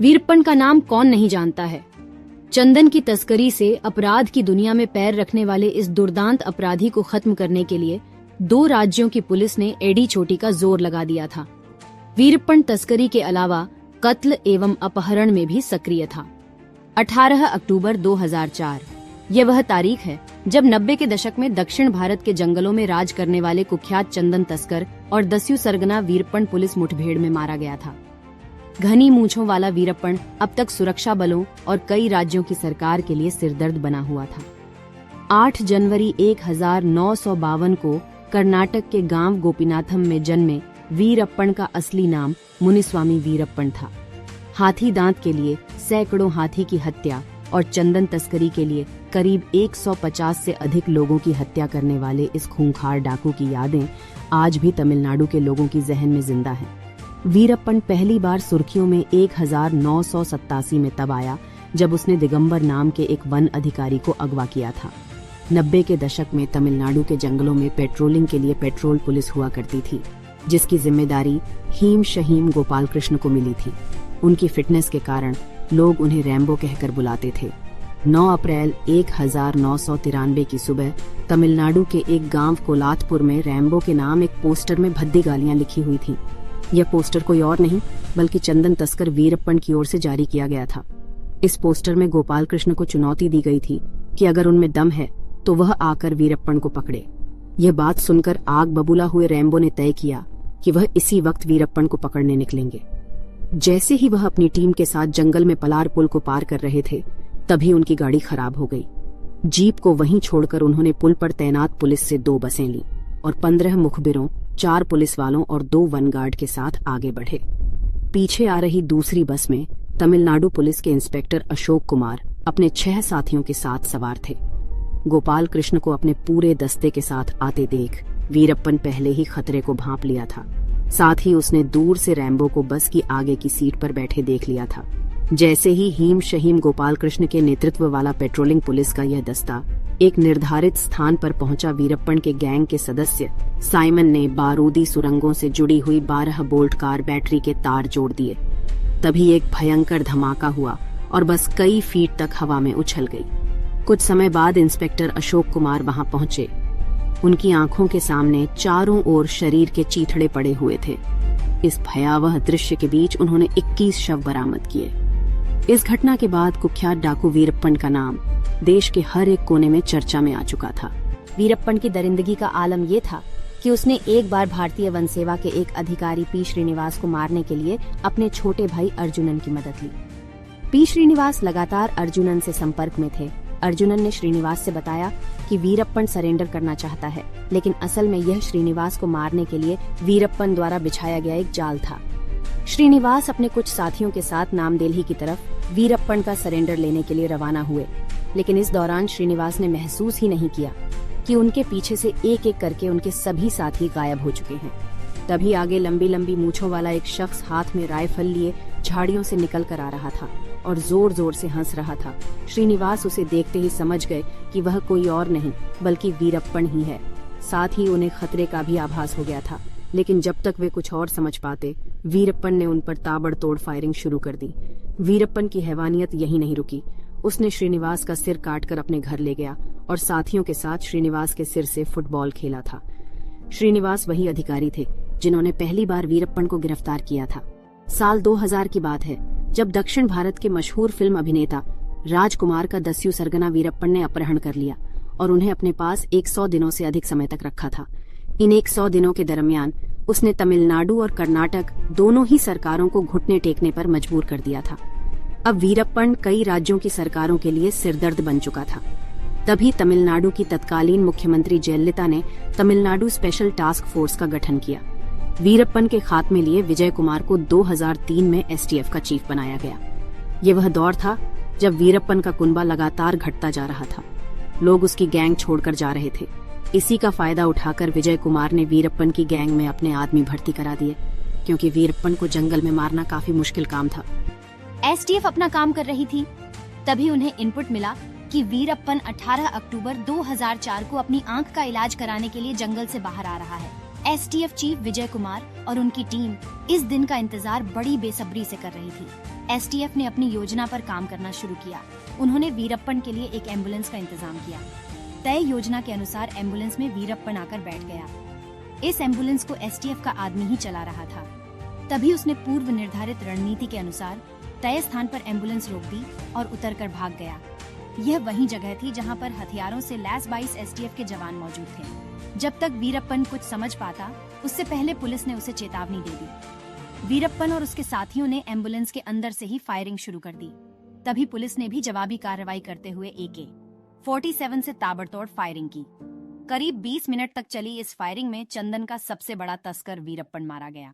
वीरप्पन का नाम कौन नहीं जानता है। चंदन की तस्करी से अपराध की दुनिया में पैर रखने वाले इस दुर्दांत अपराधी को खत्म करने के लिए 2 राज्यों की पुलिस ने एडी चोटी का जोर लगा दिया था। वीरप्पन तस्करी के अलावा कत्ल एवं अपहरण में भी सक्रिय था। 18 अक्टूबर 2004 यह वह तारीख है जब 90 के दशक में दक्षिण भारत के जंगलों में राज करने वाले कुख्यात चंदन तस्कर और दस्यु सरगना वीरप्पन पुलिस मुठभेड़ में मारा गया था। घनी मूंछों वाला वीरप्पन अब तक सुरक्षा बलों और कई राज्यों की सरकार के लिए सिरदर्द बना हुआ था। 8 जनवरी 1952 को कर्नाटक के गांव गोपीनाथम में जन्मे वीरप्पन का असली नाम मुनिस्वामी वीरप्पन था। हाथी दांत के लिए सैकड़ों हाथी की हत्या और चंदन तस्करी के लिए करीब 150 से अधिक लोगों की हत्या करने वाले इस खूंखार डाकू की यादें आज भी तमिलनाडु के लोगों की जहन में जिंदा हैं। वीरप्पन पहली बार सुर्खियों में 1987 में तब आया जब उसने दिगंबर नाम के एक वन अधिकारी को अगवा किया था। 90 के दशक में तमिलनाडु के जंगलों में पेट्रोलिंग के लिए पेट्रोल पुलिस हुआ करती थी, जिसकी जिम्मेदारी हीम शहीम गोपाल कृष्ण को मिली थी। उनकी फिटनेस के कारण लोग उन्हें रैम्बो कहकर बुलाते थे। 9 अप्रैल 1993 की सुबह तमिलनाडु के एक गांव कोलाथपुर में रैम्बो के नाम एक पोस्टर में भद्दी गालियां लिखी हुई थीं। यह पोस्टर कोई और नहीं बल्कि चंदन तस्कर वीरप्पन की ओर से जारी किया गया था। इस पोस्टर में गोपाल कृष्ण को चुनौती दी गई थी कि अगर उनमें दम है तो वह आकर वीरप्पन को पकड़े। यह बात सुनकर आग बबूला हुए रैम्बो ने तय किया कि वह इसी वक्त वीरप्पन को पकड़ने निकलेंगे। जैसे ही वह अपनी टीम के साथ जंगल में पलार पुल को पार कर रहे थे, तभी उनकी गाड़ी खराब हो गई। जीप को वहीं छोड़कर उन्होंने पुल पर तैनात पुलिस से 2 बसें लीं और 15 मुखबिरों, 4 पुलिस वालों और 2 वन गार्ड के साथ आगे बढ़े। पीछे आ रही दूसरी बस में तमिलनाडु पुलिस के इंस्पेक्टर अशोक कुमार अपने 6 साथियों के साथ सवार थे। गोपाल कृष्ण को अपने पूरे दस्ते के साथ आते देख वीरप्पन पहले ही खतरे को भांप लिया था। साथ ही उसने दूर से रैम्बो को बस की आगे की सीट पर बैठे देख लिया था। जैसे ही हीम शहीम गोपाल कृष्ण के नेतृत्व वाला पेट्रोलिंग पुलिस का यह दस्ता एक निर्धारित स्थान पर पहुंचा, वीरप्पन के गैंग के सदस्य साइमन ने बारूदी सुरंगों से जुड़ी हुई 12 बोल्ट कार बैटरी के तार जोड़ दिए। तभी एक भयंकर धमाका हुआ और बस कई फीट तक हवा में उछल गई। कुछ समय बाद इंस्पेक्टर अशोक कुमार वहां पहुंचे। उनकी आंखों के सामने चारों ओर शरीर के चीथड़े पड़े हुए थे। इस भयावह दृश्य के बीच उन्होंने 21 शव बरामद किए। इस घटना के बाद कुख्यात डाकू वीरप्पन का नाम देश के हर एक कोने में चर्चा में आ चुका था। वीरप्पन की दरिंदगी का आलम ये था कि उसने एक बार भारतीय वन सेवा के एक अधिकारी पी श्रीनिवास को मारने के लिए अपने छोटे भाई अर्जुनन की मदद ली। पी श्रीनिवास लगातार अर्जुनन से संपर्क में थे। अर्जुनन ने श्रीनिवास से बताया कि वीरप्पन सरेंडर करना चाहता है, लेकिन असल में यह श्रीनिवास को मारने के लिए वीरप्पन द्वारा बिछाया गया एक जाल था। श्रीनिवास अपने कुछ साथियों के साथ नामदेल्ही की तरफ वीरप्पन का सरेंडर लेने के लिए रवाना हुए, लेकिन इस दौरान श्रीनिवास ने महसूस ही नहीं किया कि उनके पीछे से एक एक करके उनके सभी साथी गायब हो चुके हैं। तभी आगे लंबी लंबी मूंछों वाला एक शख्स हाथ में राइफल लिए झाड़ियों से निकल कर आ रहा था और जोर जोर से हंस रहा था। श्रीनिवास उसे देखते ही समझ गए कि वह कोई और नहीं बल्कि वीरप्पन ही है। साथ ही उन्हें खतरे का भी आभास हो गया था, लेकिन जब तक वे कुछ और समझ पाते, वीरप्पन ने उन पर ताबड़तोड़ फायरिंग शुरू कर दी। वीरप्पन की हैवानियत यही नहीं रुकी। उसने श्रीनिवास का सिर काटकर अपने घर ले गया और साथियों के साथ श्रीनिवास के सिर से फुटबॉल खेला था। श्रीनिवास वही अधिकारी थे जिन्होंने पहली बार वीरप्पन को गिरफ्तार किया था। साल 2000 की बात है, जब दक्षिण भारत के मशहूर फिल्म अभिनेता राजकुमार का दस्यु सरगना वीरप्पन ने अपहरण कर लिया और उन्हें अपने पास 100 दिनों से अधिक समय तक रखा था। इन 100 दिनों के दरमियान उसने तमिलनाडु और कर्नाटक दोनों ही सरकारों को घुटने टेकने पर मजबूर कर दिया था। अब वीरप्पन कई राज्यों की सरकारों के लिए सिरदर्द बन चुका था। तभी तमिलनाडु की तत्कालीन मुख्यमंत्री जयललिता ने तमिलनाडु स्पेशल टास्क फोर्स का गठन किया। वीरप्पन के खात्मे लिए विजय कुमार को 2003 में एसटीएफ का चीफ बनाया गया। ये वह दौर था जब वीरप्पन का कुनबा लगातार घटता जा रहा था। लोग उसकी गैंग छोड़कर जा रहे थे। इसी का फायदा उठाकर विजय कुमार ने वीरप्पन की गैंग में अपने आदमी भर्ती करा दिए, क्योंकि वीरप्पन को जंगल में मारना काफी मुश्किल काम था। एसटीएफ अपना काम कर रही थी। तभी उन्हें इनपुट मिला कि वीरप्पन 18 अक्टूबर 2004 को अपनी आंख का इलाज कराने के लिए जंगल से बाहर आ रहा है। एसटीएफ चीफ विजय कुमार और उनकी टीम इस दिन का इंतजार बड़ी बेसब्री से कर रही थी। एसटीएफ ने अपनी योजना पर काम करना शुरू किया। उन्होंने वीरप्पन के लिए एक एम्बुलेंस का इंतजाम किया। तय योजना के अनुसार एम्बुलेंस में वीरप्पन आकर बैठ गया। इस एम्बुलेंस को एसटीएफ का आदमी ही चला रहा था। तभी उसने पूर्व निर्धारित रणनीति के अनुसार तय स्थान पर एम्बुलेंस रोक दी और उतरकर भाग गया। यह वही जगह थी जहां पर हथियारों से लैस 22 एसटीएफ के जवान मौजूद थे। जब तक वीरप्पन कुछ समझ पाता, उससे पहले पुलिस ने उसे चेतावनी दे दी। वीरप्पन और उसके साथियों ने एम्बुलेंस के अंदर से ही फायरिंग शुरू कर दी। तभी पुलिस ने भी जवाबी कार्रवाई करते हुए AK-47 से ताबड़तोड़ फायरिंग की। करीब 20 मिनट तक चली इस फायरिंग में चंदन का सबसे बड़ा तस्कर वीरप्पन मारा गया।